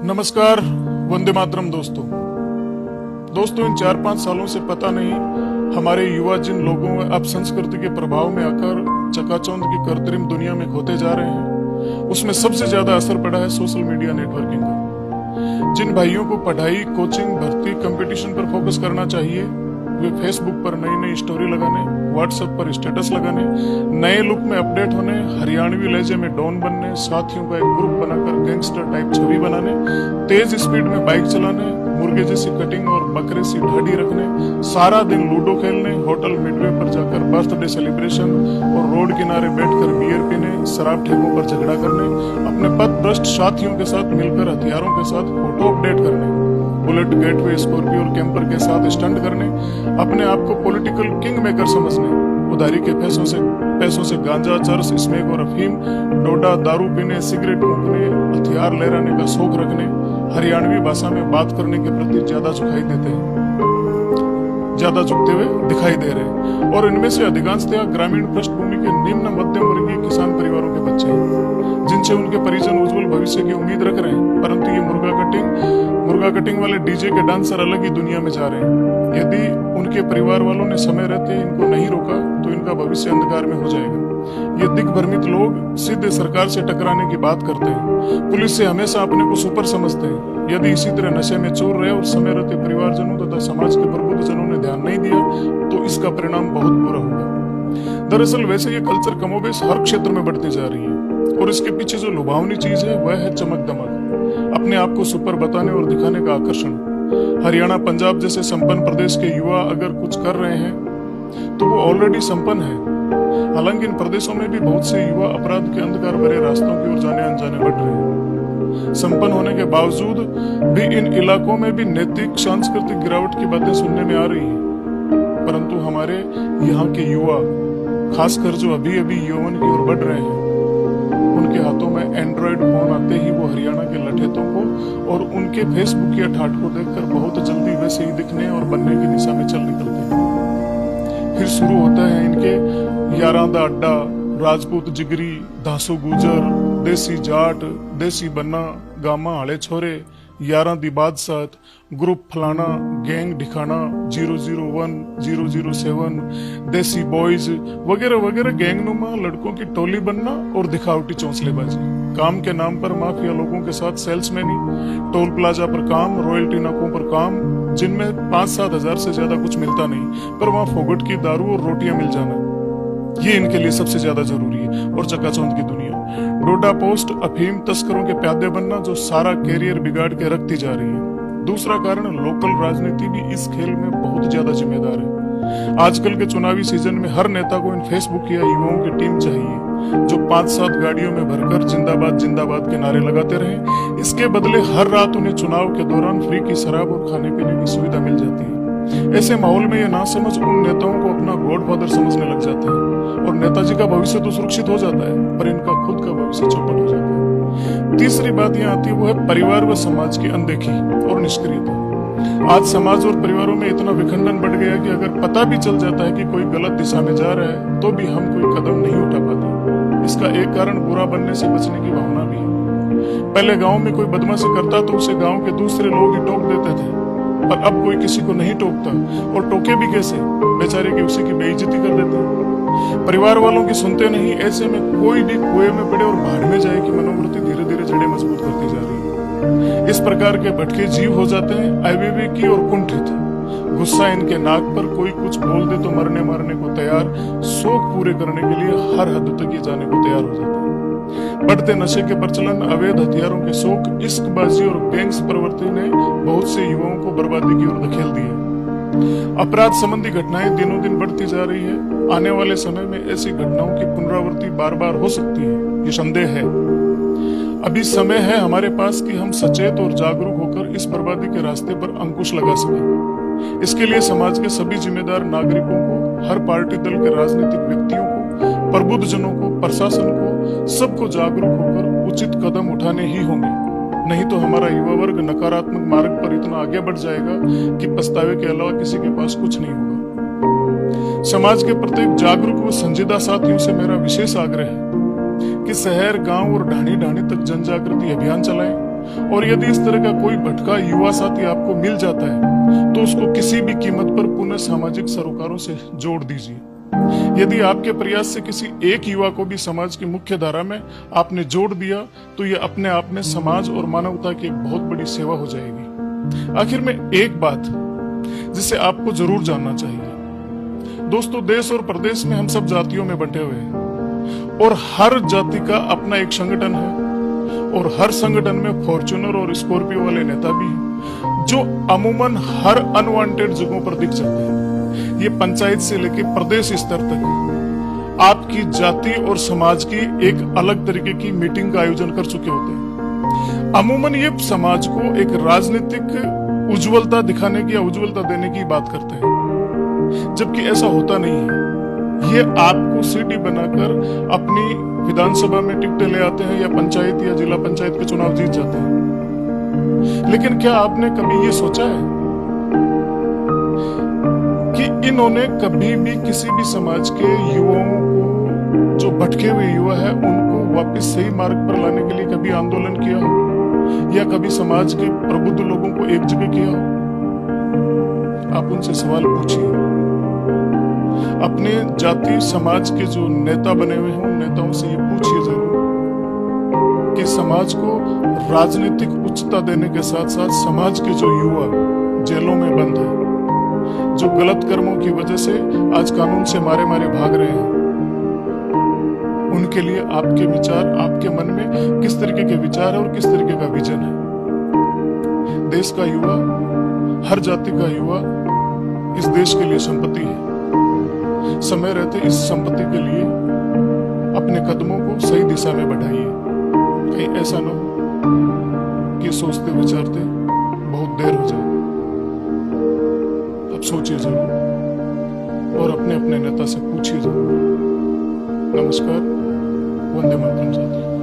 नमस्कार, वंदे मातरम दोस्तों। इन 4-5 सालों से पता नहीं हमारे युवा जिन लोगों में अब संस्कृति के प्रभाव में आकर चकाचौंध की कृत्रिम दुनिया में खोते जा रहे हैं, उसमें सबसे ज्यादा असर पड़ा है सोशल मीडिया नेटवर्किंग का। जिन भाइयों को पढ़ाई, कोचिंग, भर्ती, कंपटीशन पर फोकस करना चाहिए, वे फेसबुक पर नई नई स्टोरी लगाने, व्हाट्सएप पर स्टेटस लगाने, नए लुक में अपडेट होने, हरियाणवी लहजे में डॉन बनने, साथियों का एक ग्रुप बनाकर गैंगस्टर टाइप छवि बनाने, तेज स्पीड में बाइक चलाने, मुर्गे जैसी कटिंग और बकरे सी ढाडी रखने, सारा दिन लूडो खेलने, होटल मिडवे पर जाकर बर्थडे सेलिब्रेशन और रोड किनारे बैठकर बियर पीने, शराब ठेकों पर झगड़ा करने, अपने पथ भ्रष्ट साथियों के साथ मिलकर हथियारों के साथ फोटो अपडेट करने, बुलेट, गेटवे, स्कॉर्पियो और कैंपर के साथ स्टंट करने, अपने आप को पॉलिटिकल किंग मेकर समझने, उधारी के पैसों से गांजा, चरस, स्मेक और अफीम, डोडा, दारू पीने, सिगरेट फूंकने, हथियार लहराने का शौक रखने, हरियाणवी भाषा में बात करने के प्रति ज्यादा झुकते हुए दिखाई दे रहे हैं। और इनमें से अधिकांशतः ग्रामीण पृष्ठभूमि के निम्न मध्यम वर्गीय किसान परिवारों के बच्चे हैं, जिनसे उनके परिजन उज्जवल भविष्य की उम्मीद रख रहे हैं, परंतु ये मुर्गा कटिंग वाले डीजे के डांसर अलग ही दुनिया में जा रहे हैं। यदि उनके परिवार वालों ने समय रहते इनको नहीं रोका तो इनका भविष्य अंधकार में हो जाएगा। ये दिग्भ्रमित लोग सीधे सरकार से टकराने की बात करते हैं, पुलिस से हमेशा अपने को सुपर समझते हैं। यदि इसी तरह नशे में चूर रहे और समय रहते परिवारजनों तथा समाज के प्रबुद्ध जनों ने ध्यान नहीं दिया तो इसका परिणाम बहुत बुरा होगा। दरअसल वैसे ये कल्चर कमोबेश हर क्षेत्र में बढ़ती जा रही है और इसके पीछे जो लुभावनी चीज है वह है चमक दमक, अपने आप को सुपर बताने और दिखाने का आकर्षण। हरियाणा, पंजाब जैसे संपन्न प्रदेश के युवा अगर कुछ कर रहे हैं तो वो ऑलरेडी संपन्न है। हालांकि इन प्रदेशों में भी बहुत से युवा अपराध के अंधकार भरे रास्तों की ओर जाने अनजाने बढ़ रहे हैं। संपन्न होने के बावजूद भी इन इलाकों में भी नैतिक सांस्कृतिक गिरावट की बातें सुनने में आ रही है। परंतु हमारे यहाँ के युवा, खासकर जो अभी अभी यौवन की ओर बढ़ रहे हैं, उनके हाथों में एंड्रॉइड फोन आते ही वो हरियाणा के लठेतों को और उनके फेसबुक या ठाट को देखकर बहुत जल्दी वैसे ही दिखने और बनने की दिशा में चल निकलते हैं। फिर शुरू होता है इनके यारां दा अड्डा, राजपूत जिगरी, धासु गुजर, देसी जाट, देसी बन्ना, गामा हले छोरे, यारां दी बादशाह, ग्रुप फलाना, गैंग ढिकाना, 001, 007, देसी बॉयज वगैरह वगैरह गैंगनुमा लड़कों की टोली बनना और दिखावटी चौंसलेबाजी। काम के नाम पर माफिया लोगों के साथ सेल्समैनी, टोल प्लाजा पर काम, रॉयल्टी नाकों पर काम, जिनमें 5-7 हजार से ज्यादा कुछ मिलता नहीं, पर वहां फोगट की दारू और रोटियां मिल जाना, ये इनके लिए सबसे ज्यादा जरूरी है। और चकाचौंध की दुनिया, डोडा पोस्ट, अफीम तस्करों के प्यादे बनना जो सारा कैरियर बिगाड़ के रखती जा रही है। दूसरा कारण, लोकल राजनीति भी इस खेल में बहुत ज्यादा जिम्मेदार है। आजकल के चुनावी सीजन में हर नेता को इन फेसबुक या युवाओं की टीम चाहिए जो 5-7 गाड़ियों में भरकर जिंदाबाद जिंदाबाद के नारे लगाते रहे। इसके बदले हर रात उन्हें चुनाव के दौरान फ्री की शराब और खाने पीने की सुविधा मिल जाती है। ऐसे माहौल में ये नासमझ उन नेताओं को अपना गॉडफादर समझने लग जाते हैं और नेताजी का भविष्य तो सुरक्षित हो जाता है, पर इनका खुद का भविष्य चौपट हो जाता है। तीसरी बात यहाँ आती है, वो है परिवार व समाज की अनदेखी और निष्क्रियता। आज समाज और परिवारों में इतना विखंडन बढ़ गया कि अगर पता भी चल जाता है कि कोई गलत दिशा में जा रहा है तो भी हम कोई कदम नहीं उठा पाते। इसका एक कारण बुरा बनने से बचने की भावना भी है। पहले गांव में कोई बदमाशी करता तो उसे गांव के दूसरे लोग ही टोक देते थे, पर अब कोई किसी को नहीं टोकता, और टोके भी कैसे, बेचारे की उसी की बेइज्जती कर देते हैं। परिवार वालों की सुनते नहीं, ऐसे में कोई भी कुएं में पड़े और भाड़ में जाए कि मनोवृत्ति धीरे धीरे जड़ें मजबूत करती जा रही है। इस प्रकार के भटके जीव हो जाते हैं अविवेकी और कुंठित। गुस्सा इनके नाक पर, कोई कुछ बोल दे तो मरने मारने को तैयार, शौक पूरे करने के लिए हर हद तक ये जाने को तैयार हो जाते हैं। बढ़ते नशे के प्रचलन, अवैध हथियारों के शौक, इश्कबाजी और गैंग्स प्रवृत्ति ने बहुत से युवाओं को बर्बादी की ओर धकेल दिया। अपराध संबंधी घटनाएं दिनों दिन बढ़ती जा रही है। आने वाले समय में ऐसी घटनाओं की पुनरावृत्ति बार बार हो सकती है, ये संदेह है। अभी समय है हमारे पास कि हम सचेत और जागरूक होकर इस बर्बादी के रास्ते पर अंकुश लगा सकें। इसके लिए समाज के सभी जिम्मेदार नागरिकों को, हर पार्टी दल के राजनीतिक व्यक्तियों को, प्रबुद्ध जनों को, प्रशासन को, सबको जागरूक होकर उचित कदम उठाने ही होंगे। नहीं तो हमारा युवा वर्ग नकारात्मक मार्ग पर इतना आगे बढ़ जाएगा कि पछतावे के अलावा किसी के पास कुछ नहीं होगा। समाज के प्रत्येक जागरूक व संजीदा साथियों से मेरा विशेष आग्रह है कि शहर, गांव और ढाणी ढाणी तक जन जागृति अभियान चलाएं। और यदि इस तरह का कोई भटका युवा साथी आपको मिल जाता है तो उसको किसी भी कीमत पर पुनः सामाजिक सरोकारों से जोड़ दीजिए। यदि आपके प्रयास से किसी एक युवा को भी समाज की मुख्य धारा में आपने जोड़ दिया तो यह अपने आप में समाज और मानवता की एक बहुत बड़ी सेवा हो जाएगी। आखिर में एक बात जिसे आपको जरूर जानना चाहिए दोस्तों, देश और प्रदेश में हम सब जातियों में बंटे हुए हैं और हर जाति का अपना एक संगठन है और हर संगठन में फॉर्च्यूनर और स्कॉर्पियो वाले नेता भी हैं जो अमूमन हर अनवांटेड जगहों पर दिख जाते हैं। ये पंचायत से लेकर प्रदेश स्तर तक आपकी जाति और समाज की एक अलग तरीके की मीटिंग का आयोजन कर चुके होते हैं। अमूमन ये समाज को एक राजनीतिक उज्जवलता दिखाने की या उज्जवलता देने की बात करते हैं, जबकि ऐसा होता नहीं है। ये आपको सीटी बनाकर अपनी विधानसभा में टिकटें ले आते हैं या पंचायत या जिला पंचायत के चुनाव जीत जाते हैं। लेकिन क्या आपने कभी ये सोचा है कि इन्होंने कभी भी किसी भी समाज के युवाओं को, जो भटके हुए युवा है, उनको वापस सही मार्ग पर लाने के लिए कभी आंदोलन किया हो या कभी समाज के प्रबुद्ध लोगों को एक जगह किया हो? आप उनसे सवाल पूछिए। अपने जाति समाज के जो नेता बने हुए हैं उन नेताओं से ये पूछिए जरूर कि समाज को राजनीतिक उच्चता देने के साथ साथ समाज के जो युवा जेलों में बंद है, जो गलत कर्मों की वजह से आज कानून से मारे मारे भाग रहे हैं, उनके लिए आपके विचार, आपके मन में किस तरीके के विचार है और किस तरीके का विजन है? देश का युवा, हर जाति का युवा इस देश के लिए संपत्ति है। समय रहते इस संपत्ति के लिए अपने कदमों को सही दिशा में बढ़ाइए। कहीं ऐसा न हो कि सोचते विचारते बहुत देर हो जाए। अब सोचिए जरूर और अपने अपने नेता से पूछिए जरूर। नमस्कार, वंदे मातरम साथियों।